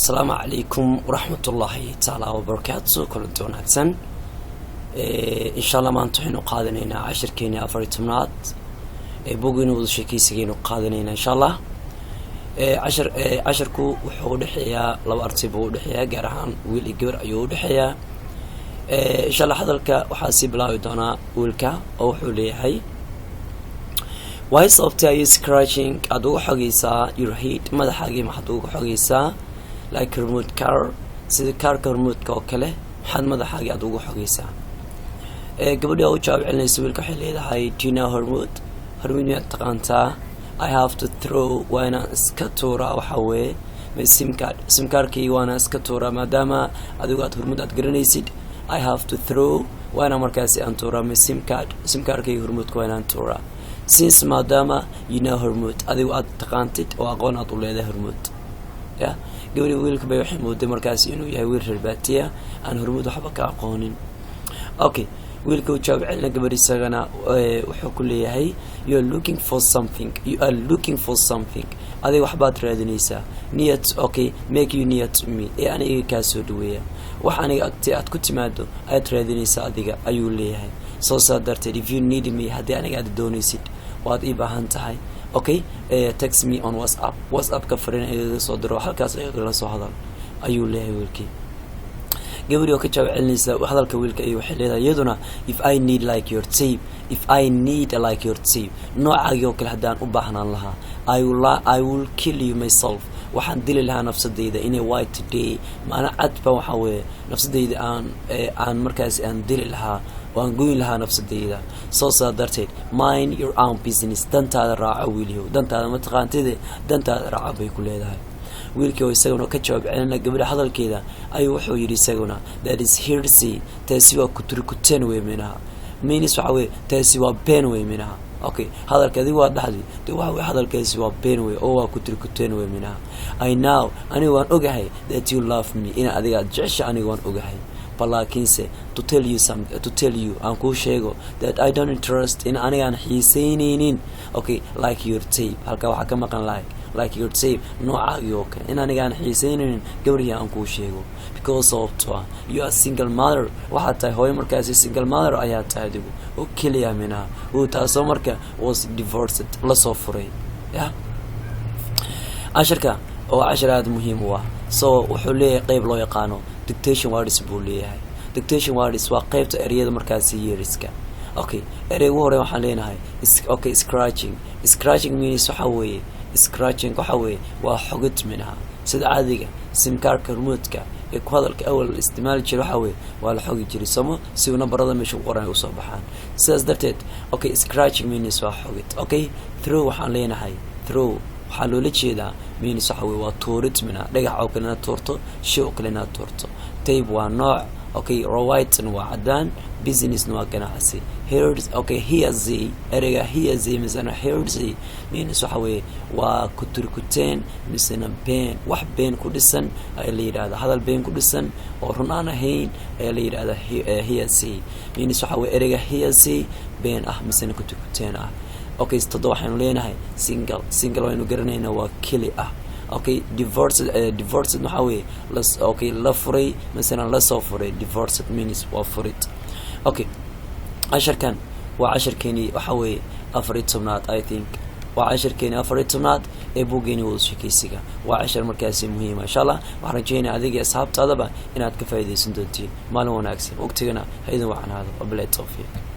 السلام عليكم ورحمة الله تعالى وبركاته. كل دون أحسن. إن شاء الله ما أنتحين قادنينا عشر كيني أفريتمنات بوجين وذشكي سجين قادنينا إن شاء الله. عشركو وحول حياة لو أرتبوا حياة جرحان والإجبار أيود حياة. إن شاء الله حضرك وحاسب لا يدنا ولك أو حولي هاي. Why software is scratching أدو حقيسة your heat ماذا حاجي محدو حقيسة like remote car سيد car remote كوكله حد ماذا حاجي أدو حقيسة قبل يوم جاب علنا يسوي الكحلي هاي تينا هرمونية تقانتا I have to throw وانا سكتورا وحوي من سم كار كي وانا سكتورا ما دام أدو قات هرمونية أتقرنيسيد I have to throw وانا مركزي أنتورا من سم كار كي هرمونية كوانا أنتورا since maadaama you know hormood adigu aad taqaantid oo aqoon aad u leedahay hormood ya gabadhi wiilka bay waxay mooday markaas inuu yahay wiil reerbaatiya aan hormood waxba ka aqoonin okay wiilka uu jawaab celina gabadhi isagana wuxuu ku leeyahay you are looking for something adigu waxbaad raadinaysaa niyad okay make you near to me aniga ka soo dhaweeya wax aniga agtay aad ku timaado aad raadinaysaa adiga ayuu leeyahay soo saartay if you need me hadii aniga aad doonaysid waad ii baahan tahay okay text me on whatsapp ka fariin iga soo diro halkaas iga soo hadal ayuu leeyahay wiilkii gabadhi oo ka jawaab celinaysa hadalka wiilka ay waxay leedahay iyaduna if I need like your tape noocaagii oo kale hadaan u baahnaan lahaa I will kill you myself waxaan dili lahaa nafsadeyda inay white today maana cadba waxa weeye nafsadeyda aan markaas aan dili lahaa waan goyn lahaa nafsadeyda soo saartay mind your own business dantaada raaca wiiliyo dantaada ma taqaantide dantaada raaca bay ku leedahay wiilkii oo isaguna ka jawaab celinna gabadha hadalkeeda ayuu wuxuu yiri isaguna that is hearsay taasi waa kuturkuteen weeminaha means waxa weeye taasi waa been weeminaha okay hadalkeedi waa dhaxdi waxa hadalkeesi waa been way oo waa kuturkuteen weeminaha I know ani waan ogahay that you love me ina adiga jecesha ani waan ogahay balaakiinse to tell you aan ku sheego that I don't interest in anigaan xiiseyneynin okay like your tape halka waxa ka maqan like your tape noocaagi oo kale in anigaan xiiseyneynin gabadhi aan ku sheego because of you are single mother waxa tahay hooyo markaas single mother ayaa tahay adigu oo kaliya mina oo taasoo marka was divorced la soo furay ya ashirka oo ashiraad muhiim u ah soo wuxuu leeyahay qayb loo yaqaano dictation words buu leeyahay dictation words waa qaybta ereyada markaas yeeriska okay ereygu hore waxaan leenahay okay scratching means waxa weeye waa xogid minaha sida caadiga sim card remote-ka ee ku hadalka awal isticmaal jiray waxa weeye waa la xogi jiray samo si uu nambarada meesha qoran u soo baxaan sidaas darteed okay scratching means waa xogid okay throw waxaan leenahay throw waxaa loola jeedaa means waxa weeye waa tuurid mina dhagax oo kale na tuurto shay oo kale na tuurto tape waa nooc okay right waa cadaan business waa ganacsi here's okay here's misana here's means waxa weeye waa kuturkuteen misana been wax been ku dhisan ay la yiraahdo hadal been ku dhisan oo run aan ahayn ay la yiraahdo here's means waxa weeye ereyga here's been misana kuturkuteen okay todo waxaanu leenahay single waynu garanayna waa kili okay divorced waxa weeye okay la furay mesela la soo furay divorced means waa furid okay ashirkan waa ashirkeeni waxa weeye afaritonaad I think waa ashirkeeni afaritonaad ee buugeeni wada shaqeysiga waa ashir markaas muhiim insha Allah waxaan rajaynayaa adiga asxaabtaadaba inaad ka faa'iideysan doontiin maalin wanaagsan waqtigana hay'ad wacnaado oo bilaa tawfiiq